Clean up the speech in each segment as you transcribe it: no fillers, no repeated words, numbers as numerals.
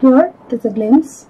Here is a glimpse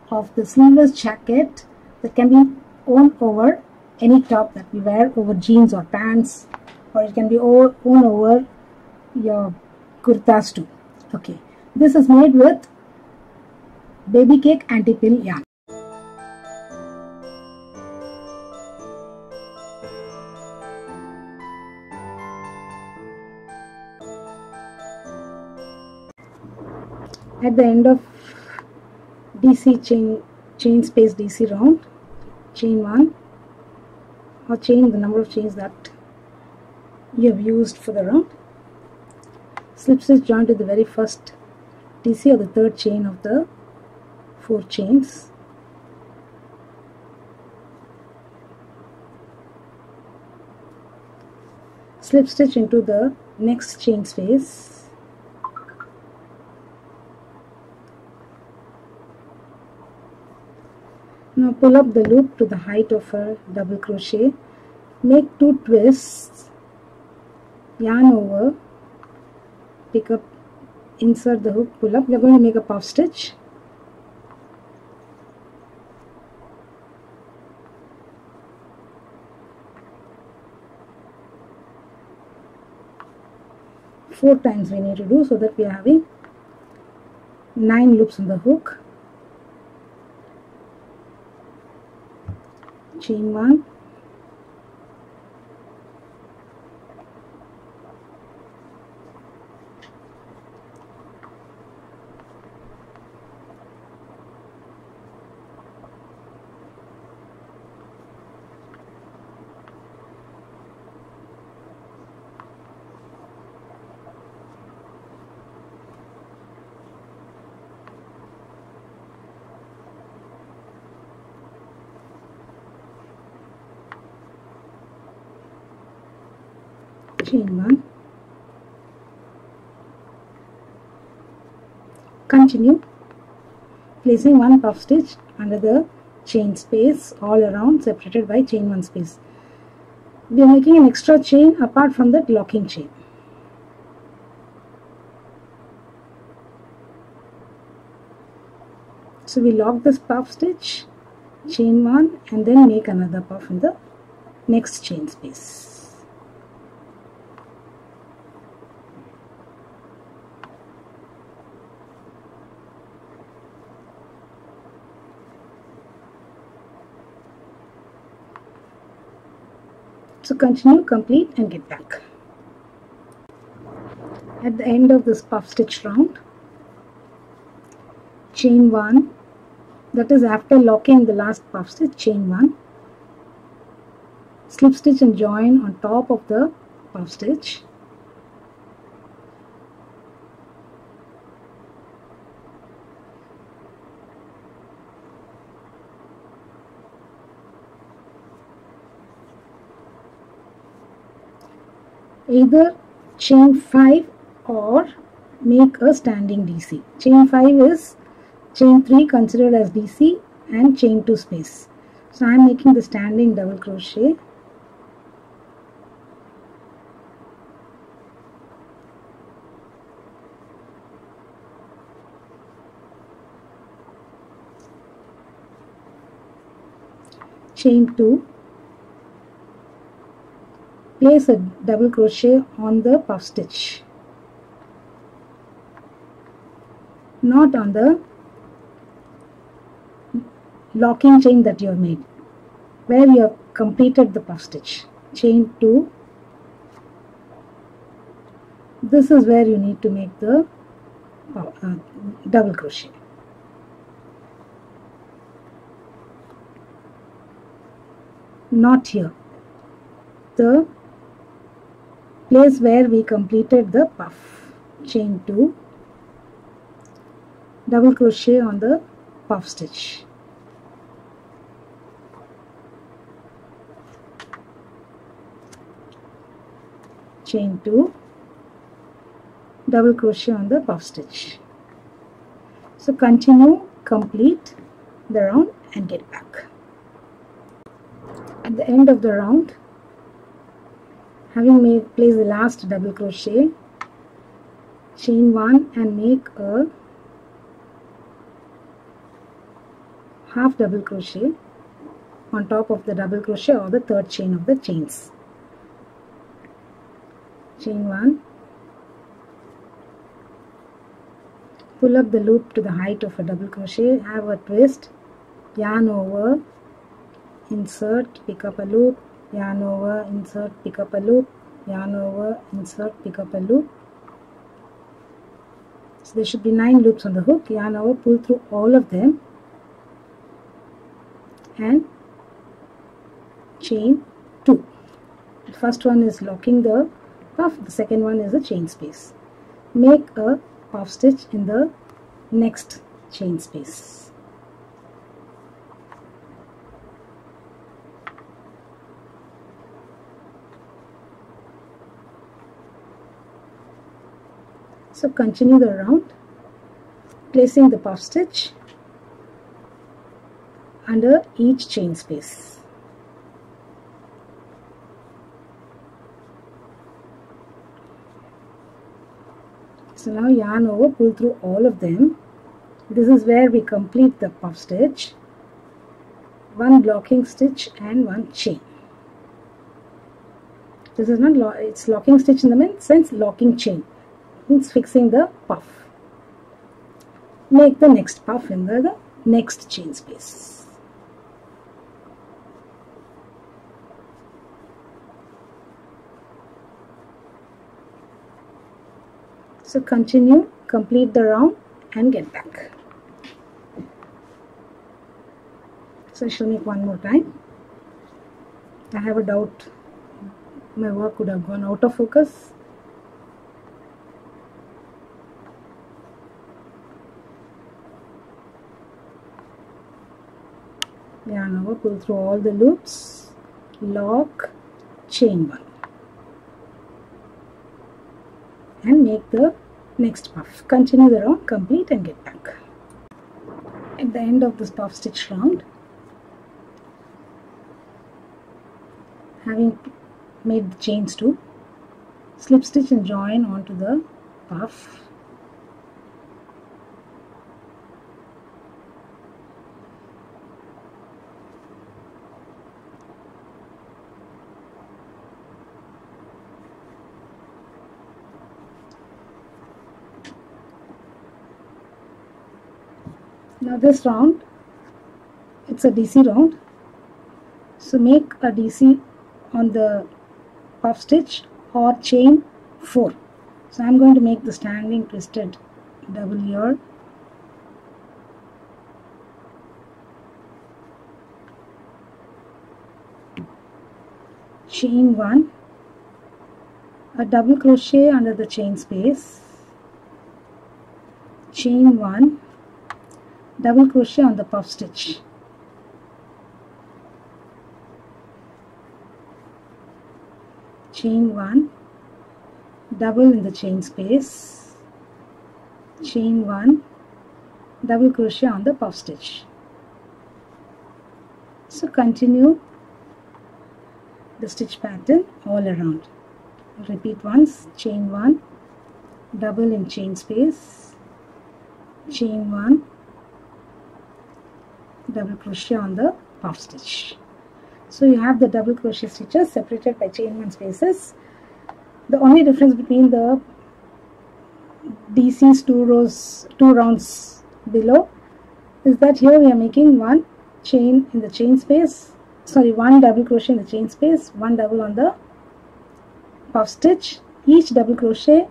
of the sleeveless jacket that can be worn over any top that we wear over jeans or pants, or it can be worn over your kurtas too. Okay, this is made with baby cake anti-pill yarn. At the end of DC chain space DC round, chain 1, or chain the number of chains that you have used for the round. Slip stitch join to the very first DC or the third chain of the 4 chains. Slip stitch into the next chain space. Now pull up the loop to the height of a double crochet. Make 2 twists, yarn over, pick up, insert the hook, pull up. We are going to make a puff stitch. Four times we need to do, so that we are having 9 loops on the hook. Chain 1, chain 1, continue placing 1 puff stitch under the chain space all around, separated by chain 1 space. We are making an extra chain apart from that locking chain. So we lock this puff stitch, chain 1, and then make another puff in the next chain space. So continue, complete, and get back. At the end of this puff stitch round, chain 1, that is after locking the last puff stitch, chain 1, slip stitch and join on top of the puff stitch. Either chain 5 or make a standing DC. Chain 5 is chain 3 considered as DC and chain 2 space. So I am making the standing double crochet. Chain 2. Place a double crochet on the puff stitch, not on the locking chain that you have made, where you have completed the puff stitch. Chain 2, this is where you need to make the double crochet. Not here. The place where we completed the puff. Chain 2, double crochet on the puff stitch. Chain 2, double crochet on the puff stitch. So continue, complete the round and get back. At the end of the round, having placed the last double crochet, chain 1 and make a half double crochet on top of the double crochet or the third chain of the chains. Chain 1, pull up the loop to the height of a double crochet, have a twist, yarn over, insert, pick up a loop, yarn over, insert, pick up a loop, yarn over, insert, pick up a loop. So there should be 9 loops on the hook. Yarn over, pull through all of them and chain 2. The first one is locking the puff, the second one is a chain space. Make a puff stitch in the next chain space. So continue the round, placing the puff stitch under each chain space. So now yarn over, pull through all of them. This is where we complete the puff stitch. 1 blocking stitch and 1 chain. This is not it's locking stitch in the sense locking chain. Means fixing the puff. Make the next puff in the next chain space. So continue, complete the round and get back. So I shall make one more time. I have a doubt my work would have gone out of focus. Yarn over, pull through all the loops, lock, chain 1 and make the next puff. Continue the round, complete and get back. At the end of this puff stitch round, having made the chains 2, slip stitch and join onto the puff. Now this round, it's a DC round, so make a DC on the puff stitch or chain 4. So I am going to make the standing twisted double here. Chain 1, a double crochet under the chain space, chain 1, double crochet on the puff stitch, chain 1, double in the chain space, chain 1, double crochet on the puff stitch. So continue the stitch pattern all around. Repeat once, chain 1, double in chain space, chain 1, double crochet on the puff stitch. So you have the double crochet stitches separated by chain 1 spaces. The only difference between the DC's 2 rounds below is that here we are making 1 chain in the chain space, sorry, 1 double crochet in the chain space, 1 double on the puff stitch, each double crochet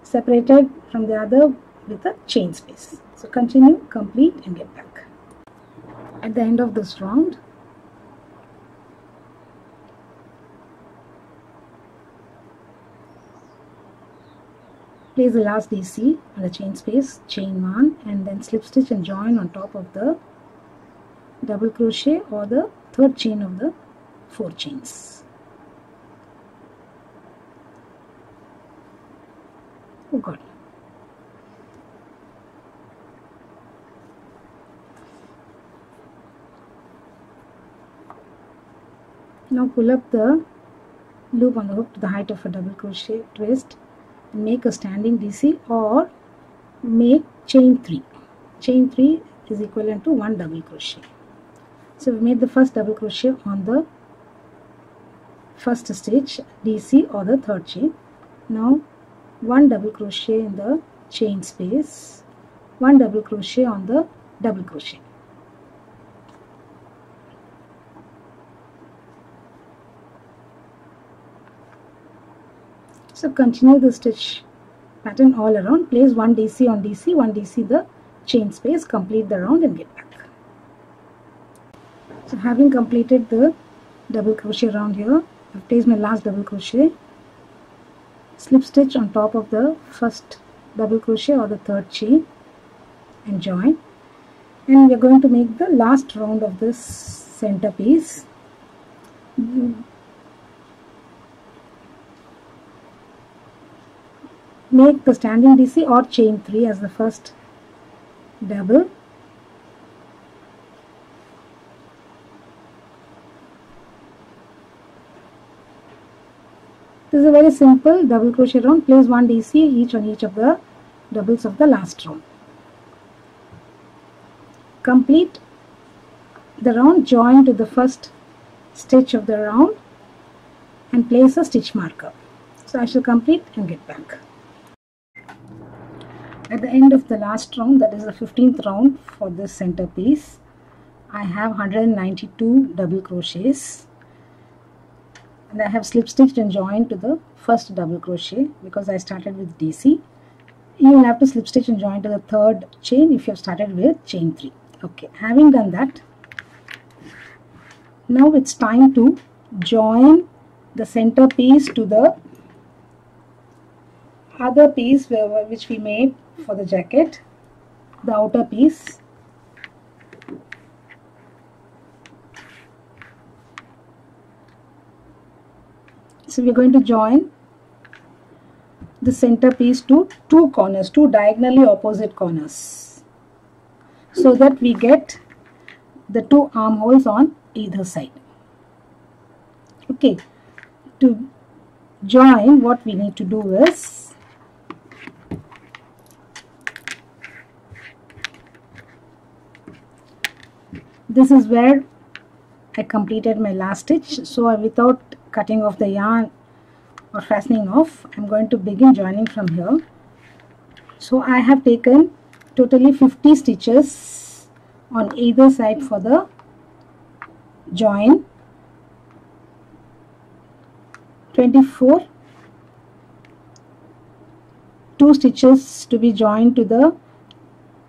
separated from the other with a chain space. So continue, complete and get back. At the end of this round, place the last DC on the chain space, chain 1 and then slip stitch and join on top of the double crochet or the third chain of the 4 chains. Oh God. Now pull up the loop on the hook to the height of a double crochet, twist and make a standing DC or make chain 3. Chain 3 is equivalent to 1 double crochet. So we made the first double crochet on the first stitch DC or the third chain. Now 1 double crochet in the chain space, 1 double crochet on the double crochet. So continue the stitch pattern all around. Place 1 DC on DC, 1 DC the chain space, complete the round and get back. So having completed the double crochet round here, I've placed my last double crochet, slip stitch on top of the first double crochet or the third chain and join, and we are going to make the last round of this center piece. Make the standing DC or chain 3 as the first double. This is a very simple double crochet round. Place 1 DC each on each of the doubles of the last round. Complete the round, join to the first stitch of the round and place a stitch marker. So I shall complete and get back. At the end of the last round, that is the 15th round for this center piece, I have 192 double crochets. And I have slip stitched and joined to the first double crochet because I started with DC. You will have to slip stitch and join to the third chain if you have started with chain 3. Okay, having done that, now it's time to join the center piece to the other piece which we made for the jacket, the outer piece. So we are going to join the center piece to two corners, two diagonally opposite corners, so that we get the two armholes on either side. Okay, to join, what we need to do is this is where I completed my last stitch. So without cutting off the yarn or fastening off, I'm going to begin joining from here. So I have taken totally 50 stitches on either side for the join, 24, 2 stitches to be joined to the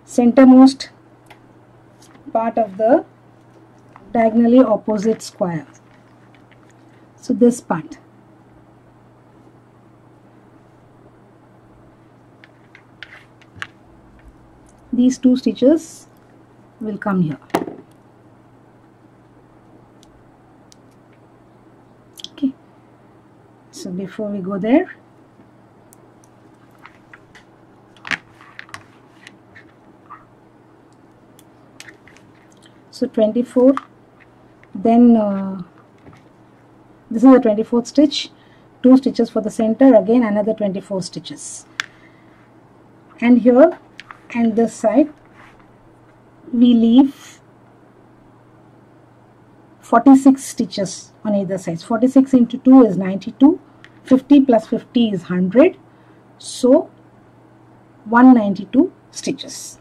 centermost part of the diagonally opposite square. So this part. These 2 stitches will come here. Okay. So before we go there, so 24, then this is the 24th stitch, 2 stitches for the center, again another 24 stitches, and here and this side we leave 46 stitches on either side. 46 into 2 is 92, 50 plus 50 is 100, so 192 stitches.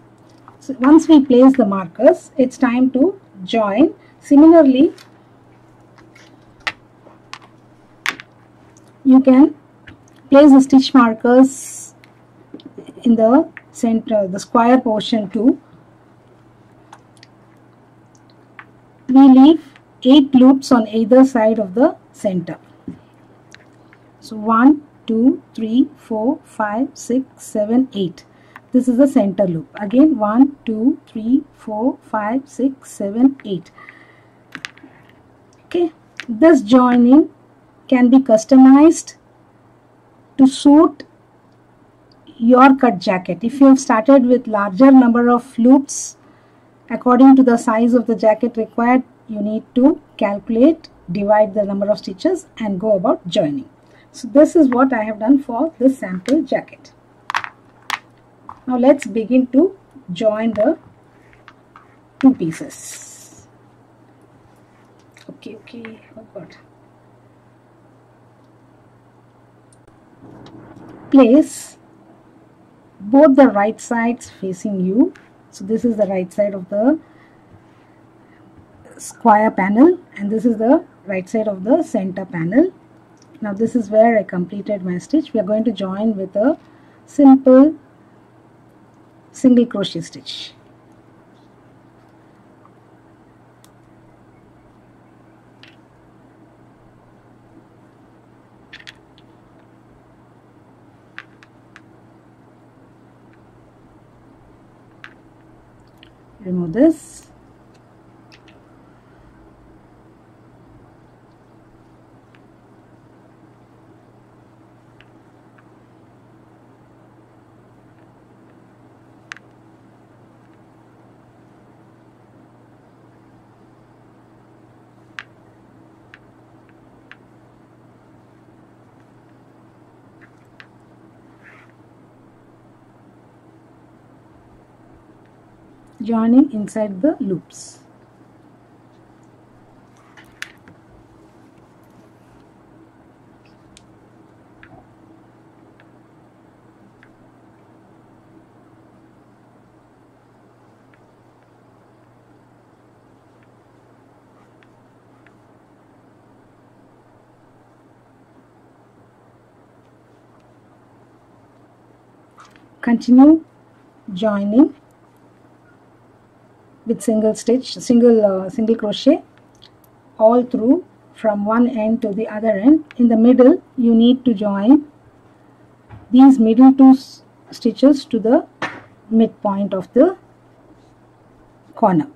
So once we place the markers, it's time to join. Similarly, you can place the stitch markers in the center, the square portion too. We leave 8 loops on either side of the center. So 1, 2, 3, 4, 5, 6, 7, 8. This is the center loop. Again 1, 2, 3, 4, 5, 6, 7, 8. Okay, this joining can be customized to suit your cut jacket. If you have started with larger number of loops, according to the size of the jacket required, you need to calculate, divide the number of stitches and go about joining. So this is what I have done for this sample jacket. Now let's begin to join the 2 pieces. Okay, oh god. Place both the right sides facing you. So this is the right side of the square panel and this is the right side of the center panel. Now this is where I completed my stitch. We are going to join with a simple single crochet stitch. Remove this. Joining inside the loops. Continue joining with single crochet all through from one end to the other end. In the middle you need to join these middle 2 stitches to the midpoint of the corner.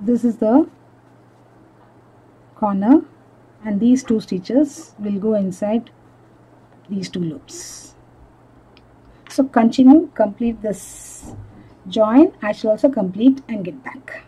This is the corner and these 2 stitches will go inside these 2 loops. So continue, complete this join. I shall also complete and get back.